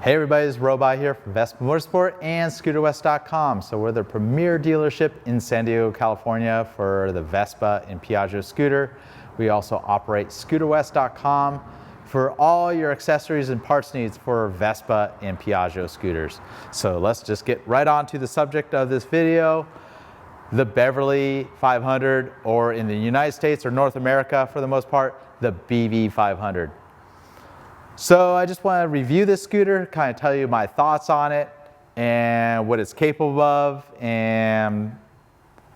Hey everybody, it's Robot here from Vespa Motorsport and ScooterWest.com. So we're the premier dealership in San Diego, California for the Vespa and Piaggio scooter. We also operate ScooterWest.com for all your accessories and parts needs for Vespa and Piaggio scooters. So let's just get right on to the subject of this video. The Beverly 500, or in the United States or North America for the most part, the BV500. So I just want to review this scooter, kind of tell you my thoughts on it and what it's capable of and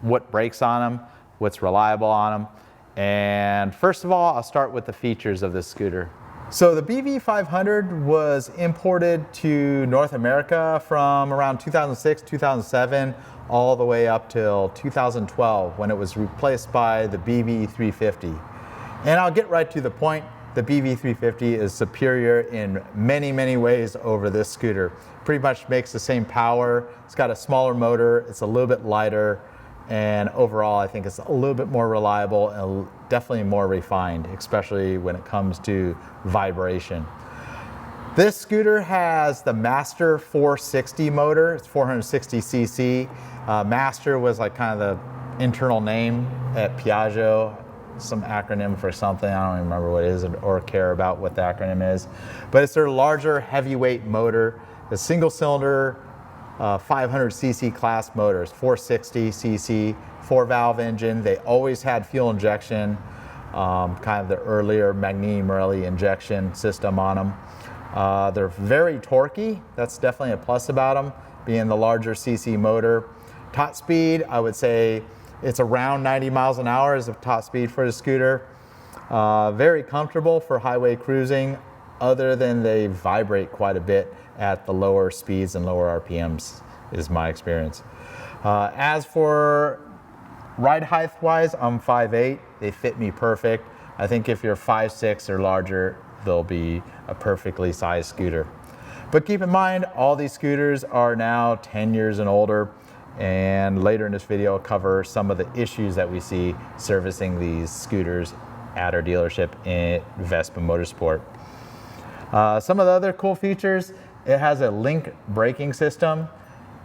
what brakes on them, what's reliable on them. And first of all, I'll start with the features of this scooter. So the BV500 was imported to North America from around 2006, 2007, all the way up till 2012 when it was replaced by the BV350. And I'll get right to the point. The BV350 is superior in many, many ways over this scooter. Pretty much makes the same power. It's got a smaller motor, it's a little bit lighter, and overall I think it's a little bit more reliable and definitely more refined, especially when it comes to vibration. This scooter has the Master 460 motor. It's 460cc. Master was like kind of the internal name at Piaggio. Some acronym for something, I don't even remember what it is or care about what the acronym is. But it's their larger heavyweight motor, the single cylinder 500cc class motors, 460cc, 4-valve engine. They always had fuel injection, kind of the earlier Magnini Marelli injection system on them. They're very torquey, that's definitely a plus about them, being the larger cc motor. Top speed, I would say, it's around 90 miles an hour is the top speed for the scooter. Very comfortable for highway cruising, other than they vibrate quite a bit at the lower speeds and lower RPMs, is my experience. As for ride height wise, I'm 5'8". They fit me perfect. I think if you're 5'6" or larger, they'll be a perfectly sized scooter. But keep in mind, all these scooters are now 10 years and older. And later in this video, I'll cover some of the issues that we see servicing these scooters at our dealership in Vespa Motorsport. Some of the other cool features, it has a link braking system.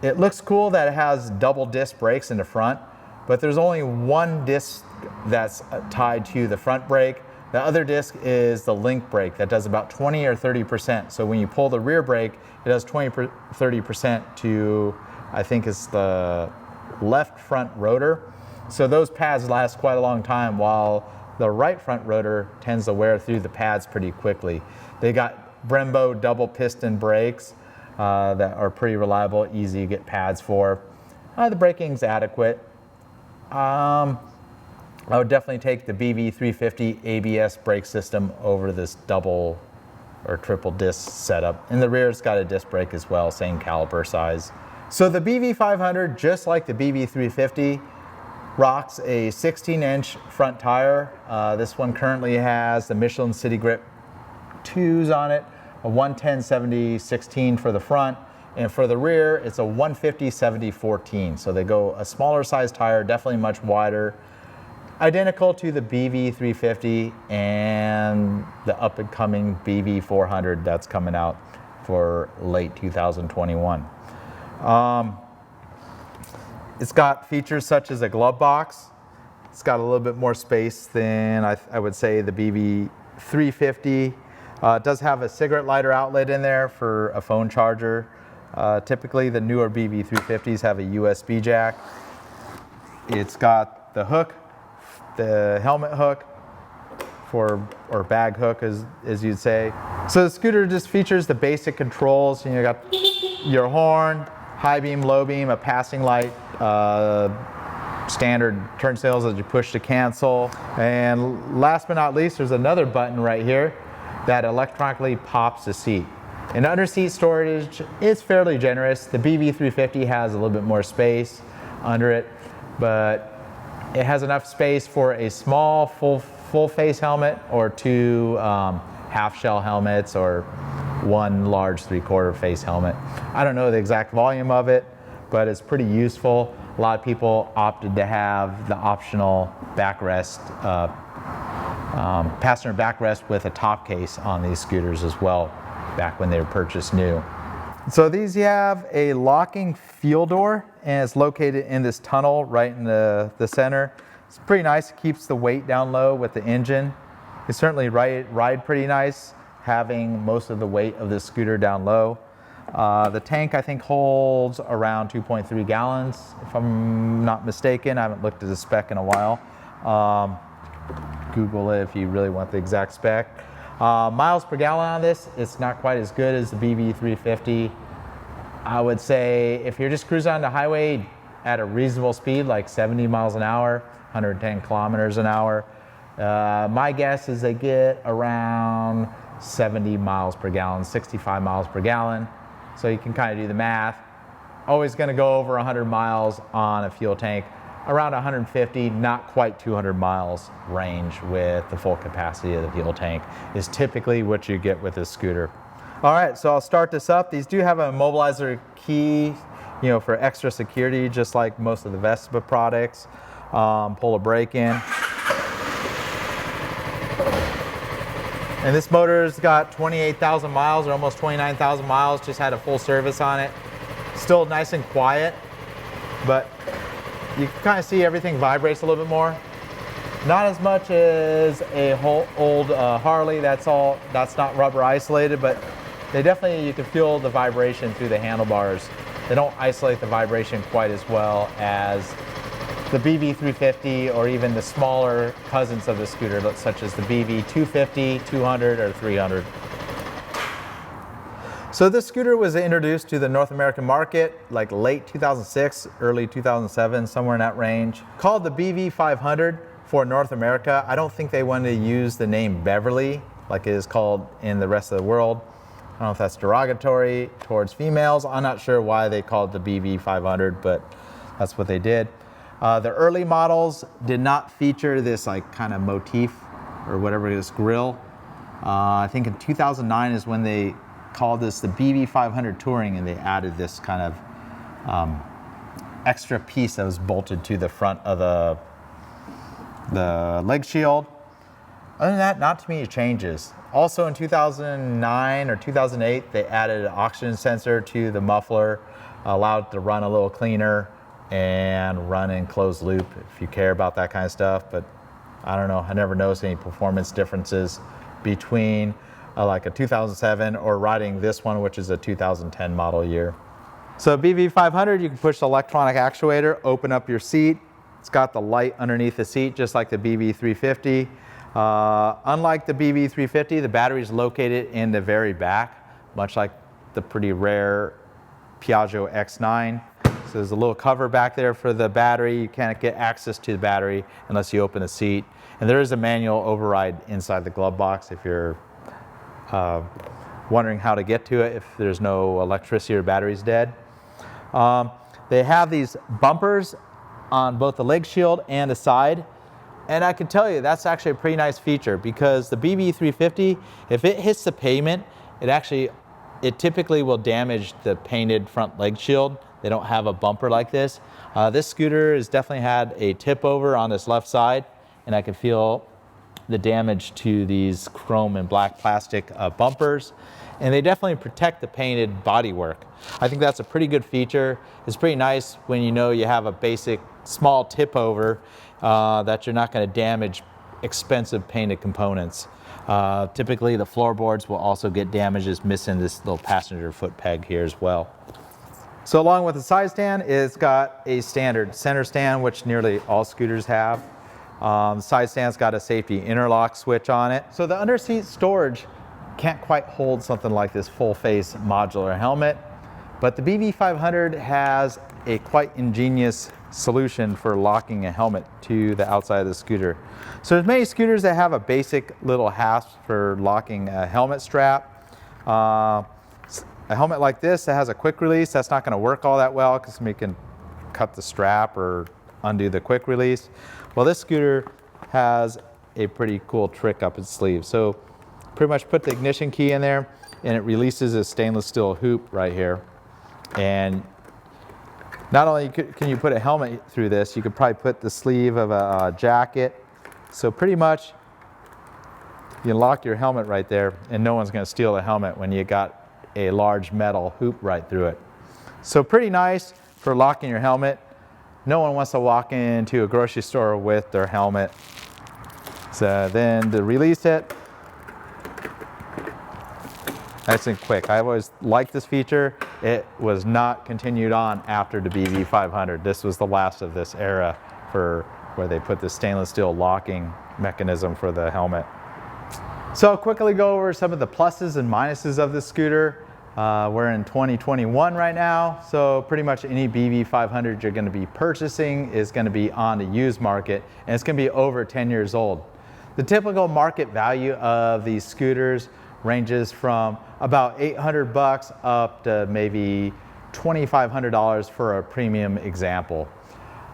It looks cool that it has double disc brakes in the front, but there's only one disc that's tied to the front brake. The other disc is the link brake that does about 20 or 30%. So when you pull the rear brake, it does 30% to, I think it's the left front rotor. So those pads last quite a long time, while the right front rotor tends to wear through the pads pretty quickly. They got Brembo double piston brakes that are pretty reliable, easy to get pads for. The braking's adequate. I would definitely take the BV350 ABS brake system over this double or triple disc setup. In the rear, it's got a disc brake as well, same caliper size. So the BV500, just like the BV350, rocks a 16-inch front tire. This one currently has the Michelin City Grip 2s on it, a 110/70/16 for the front, and for the rear, it's a 150/70/14. So they go a smaller size tire, definitely much wider, identical to the BV350 and the up-and-coming BV400 that's coming out for late 2021. It's got features such as a glove box. It's got a little bit more space than I would say the BV350. It does have a cigarette lighter outlet in there for a phone charger. Typically the newer BV350s have a USB jack. It's got the hook, the helmet hook, or bag hook as you'd say. So the scooter just features the basic controls. You got your horn, high beam, low beam, a passing light, standard turn signals that you push to cancel. And last but not least, there's another button right here that electronically pops the seat. And under seat storage, it's fairly generous. The BV350 has a little bit more space under it, but it has enough space for a small full face helmet or two half shell helmets or one large 3/4 face helmet. I don't know the exact volume of it, but it's pretty useful. A lot of people opted to have the optional backrest passenger backrest with a top case on these scooters as well, back when they were purchased new. So these have a locking fuel door, and it's located in this tunnel right in the center. It's pretty nice. It keeps the weight down low with the engine. You certainly ride pretty nice, having most of the weight of this scooter down low. The tank, I think, holds around 2.3 gallons, if I'm not mistaken. I haven't looked at the spec in a while. Google it if you really want the exact spec. Miles per gallon on this, it's not quite as good as the BV350. I would say if you're just cruising on the highway at a reasonable speed, like 70 miles an hour, 110 kilometers an hour, my guess is they get around 70 miles per gallon, 65 miles per gallon. So you can kind of do the math. Always going to go over 100 miles on a fuel tank. Around 150, not quite 200 miles range with the full capacity of the fuel tank is typically what you get with this scooter. All right, so I'll start this up. These do have an immobilizer key, for extra security, just like most of the Vespa products. Pull a brake in. And this motor's got 28,000 miles, or almost 29,000 miles, just had a full service on it. Still nice and quiet, but you can kind of see everything vibrates a little bit more. Not as much as a old Harley, that's not rubber isolated, but they definitely, you can feel the vibration through the handlebars. They don't isolate the vibration quite as well as the BV350 or even the smaller cousins of the scooter, such as the BV250, 200, or 300. So this scooter was introduced to the North American market like late 2006, early 2007, somewhere in that range. Called the BV500 for North America. I don't think they wanted to use the name Beverly like it is called in the rest of the world. I don't know if that's derogatory towards females. I'm not sure why they called it the BV500, but that's what they did. The early models did not feature this like kind of motif or whatever, this grill. I think in 2009 is when they called this the BV500 Touring, and they added this kind of extra piece that was bolted to the front of the leg shield. Other than that, not too many changes. Also in 2009 or 2008, they added an oxygen sensor to the muffler, allowed it to run a little cleaner and run in closed loop if you care about that kind of stuff. But I don't know, I never noticed any performance differences between like a 2007 or riding this one, which is a 2010 model year. So BV500, you can push the electronic actuator, open up your seat. It's got the light underneath the seat, just like the BV350. Unlike the BV350, the battery is located in the very back, much like the pretty rare Piaggio X9. So there's a little cover back there for the battery. You can't get access to the battery unless you open the seat. And there is a manual override inside the glove box if you're wondering how to get to it if there's no electricity or battery's dead. They have these bumpers on both the leg shield and the side. And I can tell you that's actually a pretty nice feature, because the BV350, if it hits the pavement, it typically will damage the painted front leg shield. They don't have a bumper like this. This scooter has definitely had a tip over on this left side, and I can feel the damage to these chrome and black plastic bumpers. And they definitely protect the painted bodywork. I think that's a pretty good feature. It's pretty nice when you know you have a basic small tip over that you're not going to damage expensive painted components. Typically the floorboards will also get damages, missing this little passenger foot peg here as well. So along with the side stand, it's got a standard center stand, which nearly all scooters have. The side stand's got a safety interlock switch on it. So the underseat storage can't quite hold something like this full face modular helmet, but the BV500 has a quite ingenious solution for locking a helmet to the outside of the scooter. So there's many scooters that have a basic little hasp for locking a helmet strap. A helmet like this that has a quick release, that's not going to work all that well because we can cut the strap or undo the quick release. Well, this scooter has a pretty cool trick up its sleeve. So pretty much put the ignition key in there and it releases a stainless steel hoop right here. And not only can you put a helmet through this, you could probably put the sleeve of a jacket. So pretty much You lock your helmet right there, and no one's going to steal the helmet when you got a large metal hoop right through it. So pretty nice for locking your helmet. No one wants to walk into a grocery store with their helmet. So then to release it, nice and quick. I've always liked this feature. It was not continued on after the BV500. This was the last of this era for where they put the stainless steel locking mechanism for the helmet. So I'll quickly go over some of the pluses and minuses of this scooter. We're in 2021 right now, so pretty much any BV500 you're going to be purchasing is going to be on the used market, and it's going to be over 10 years old. The typical market value of these scooters ranges from about $800 up to maybe $2,500 for a premium example.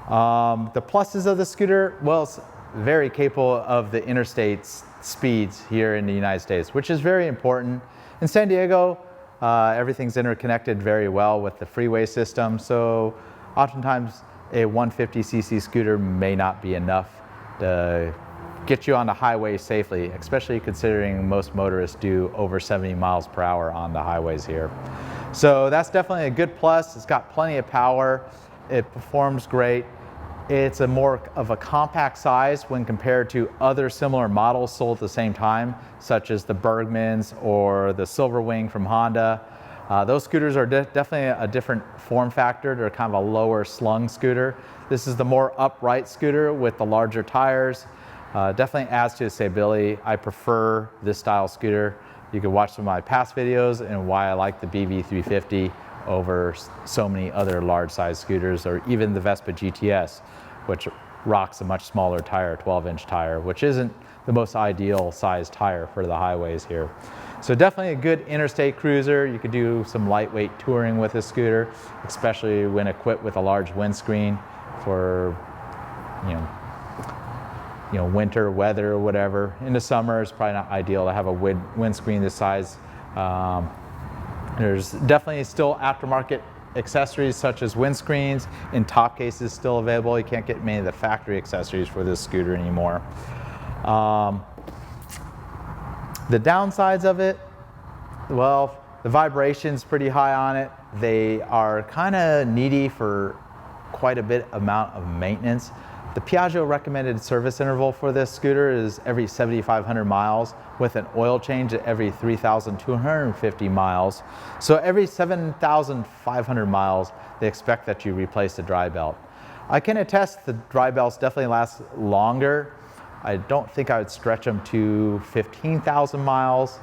The pluses of the scooter, well, it's very capable of the interstate speeds here in the United States, which is very important. In San Diego, everything's interconnected very well with the freeway system, so oftentimes a 150cc scooter may not be enough to get you on the highway safely, especially considering most motorists do over 70 miles per hour on the highways here. So that's definitely a good plus. It's got plenty of power. It performs great. It's a more of a compact size when compared to other similar models sold at the same time, such as the Bergmans or the Silverwing from Honda. Those scooters are definitely a different form factor. They're kind of a lower slung scooter. This is the more upright scooter with the larger tires. Definitely adds to the stability. I prefer this style scooter. You can watch some of my past videos and why I like the BV350 over so many other large size scooters, or even the Vespa GTS, which rocks a much smaller tire, 12-inch tire, which isn't the most ideal size tire for the highways here. So definitely a good interstate cruiser. You could do some lightweight touring with this scooter, especially when equipped with a large windscreen for, winter weather or whatever. In the summer, it's probably not ideal to have a windscreen this size. There's definitely still aftermarket accessories such as windscreens and top cases still available. You can't get many of the factory accessories for this scooter anymore. The downsides of it, well, the vibration's pretty high on it. They are kind of needy for quite a bit amount of maintenance. The Piaggio recommended service interval for this scooter is every 7,500 miles with an oil change at every 3,250 miles. So every 7,500 miles, they expect that you replace the dry belt. I can attest the dry belts definitely last longer. I don't think I would stretch them to 15,000 miles.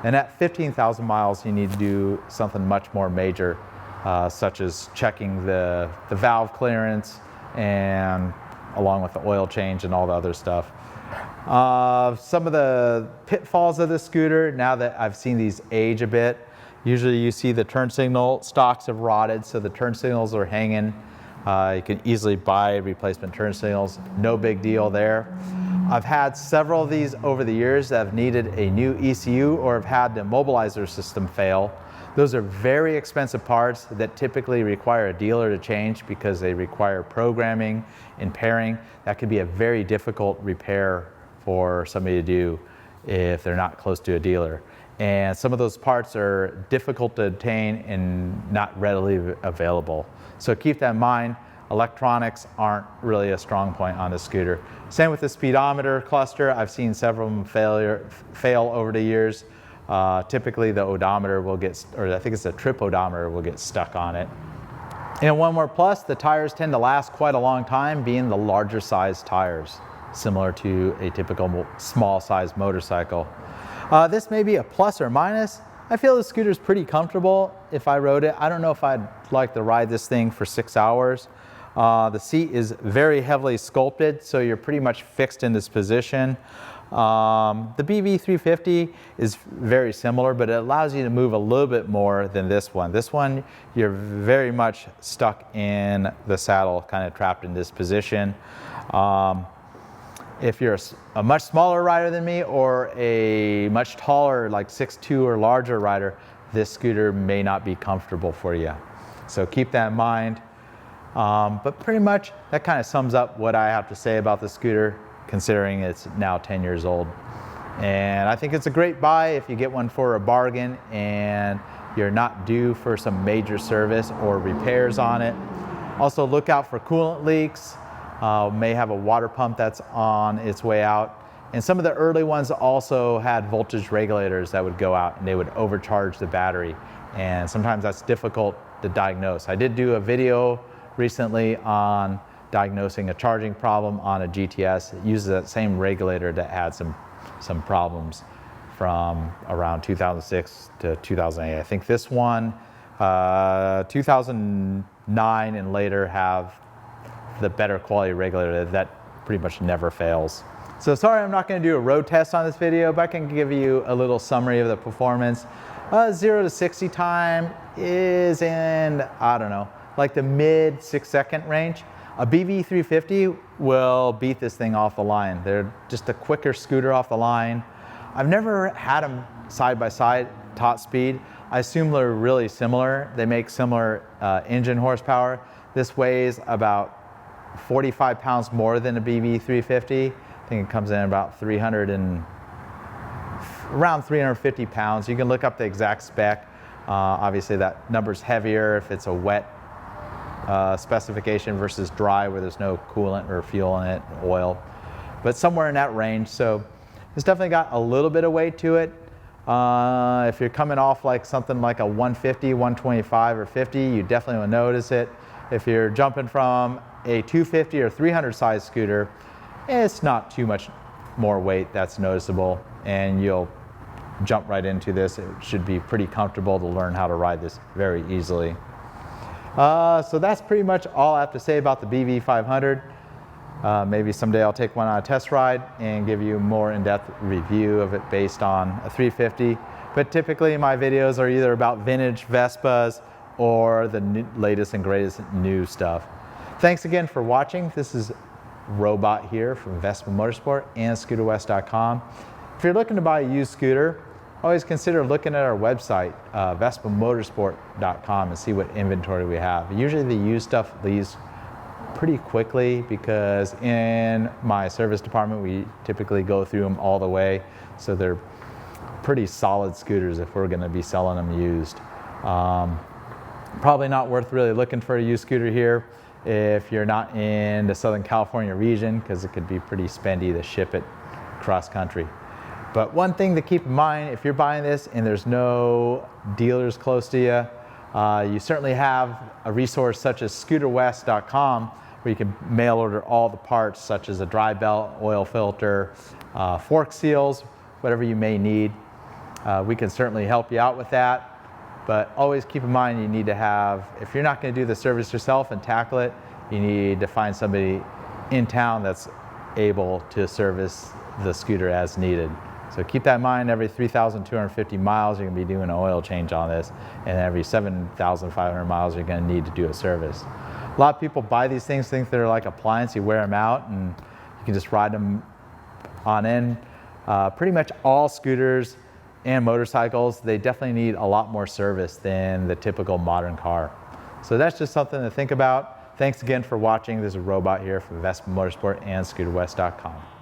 And at 15,000 miles, you need to do something much more major, such as checking the valve clearance and along with the oil change and all the other stuff. Some of the pitfalls of the scooter, now that I've seen these age a bit, usually you see the turn signal stalks have rotted, so the turn signals are hanging. You can easily buy replacement turn signals, no big deal there. I've had several of these over the years that have needed a new ECU or have had the immobilizer system fail. Those are very expensive parts that typically require a dealer to change because they require programming and pairing. That could be a very difficult repair for somebody to do if they're not close to a dealer. And some of those parts are difficult to obtain and not readily available. So keep that in mind. Electronics aren't really a strong point on the scooter. Same with the speedometer cluster. I've seen several of them fail over the years. Typically the odometer will get, or I think it's a trip odometer will get stuck on it. And one more plus, the tires tend to last quite a long time, being the larger size tires, similar to a typical small size motorcycle. This may be a plus or minus. I feel the scooter's pretty comfortable if I rode it. I don't know if I'd like to ride this thing for 6 hours. The seat is very heavily sculpted, so you're pretty much fixed in this position. The BV350 is very similar, but it allows you to move a little bit more than this one. This one, you're very much stuck in the saddle, kind of trapped in this position. If you're a much smaller rider than me or a much taller, like 6'2" or larger rider, this scooter may not be comfortable for you. So keep that in mind. But pretty much that kind of sums up what I have to say about the scooter, considering it's now 10 years old. And I think it's a great buy if you get one for a bargain and you're not due for some major service or repairs on it. Also look out for coolant leaks. May have a water pump that's on its way out. And some of the early ones also had voltage regulators that would go out and they would overcharge the battery. And sometimes that's difficult to diagnose. I did do a video recently on diagnosing a charging problem on a GTS. It uses that same regulator that had some problems from around 2006 to 2008. I think this one, 2009 and later, have the better quality regulator that pretty much never fails. So sorry I'm not going to do a road test on this video, but I can give you a little summary of the performance. 0 to 60 time is in, I don't know, like the mid 6-second range. A BV500 will beat this thing off the line. They're just a quicker scooter off the line. I've never had them side by side, top speed. I assume they're really similar. They make similar engine horsepower. This weighs about 45 pounds more than a BV350. I think it comes in about around 350 pounds. You can look up the exact spec. Obviously that number's heavier if it's a wet specification versus dry where there's no coolant or fuel in it, oil, but somewhere in that range. So it's definitely got a little bit of weight to it. If you're coming off like something like a 150, 125 or 50, you definitely will notice it. If you're jumping from a 250 or 300 size scooter, it's not too much more weight that's noticeable, and you'll jump right into this. It should be pretty comfortable to learn how to ride this very easily. So that's pretty much all I have to say about the BV500. Maybe someday I'll take one on a test ride and give you a more in-depth review of it based on a 350. But typically my videos are either about vintage Vespas or the latest and greatest new stuff. Thanks again for watching. This is Robot here from Vespa Motorsport and ScooterWest.com. If you're looking to buy a used scooter, always consider looking at our website, VespaMotorsport.com, and see what inventory we have. Usually the used stuff leaves pretty quickly because in my service department we typically go through them all the way, so they're pretty solid scooters if we're going to be selling them used. Probably not worth really looking for a used scooter here if you're not in the Southern California region, because it could be pretty spendy to ship it cross country. But one thing to keep in mind, if you're buying this and there's no dealers close to you, you certainly have a resource such as ScooterWest.com where you can mail order all the parts such as a dry belt, oil filter, fork seals, whatever you may need. We can certainly help you out with that. But always keep in mind you need to have, if you're not going to do the service yourself and tackle it, you need to find somebody in town that's able to service the scooter as needed. So keep that in mind. Every 3,250 miles you're going to be doing an oil change on this, and every 7,500 miles you're going to need to do a service. A lot of people buy these things, think they're like appliance, you wear them out and you can just ride them on in. Pretty much all scooters and motorcycles, they definitely need a lot more service than the typical modern car. So that's just something to think about. Thanks again for watching. This is Robot here from Vespa Motorsport and ScooterWest.com.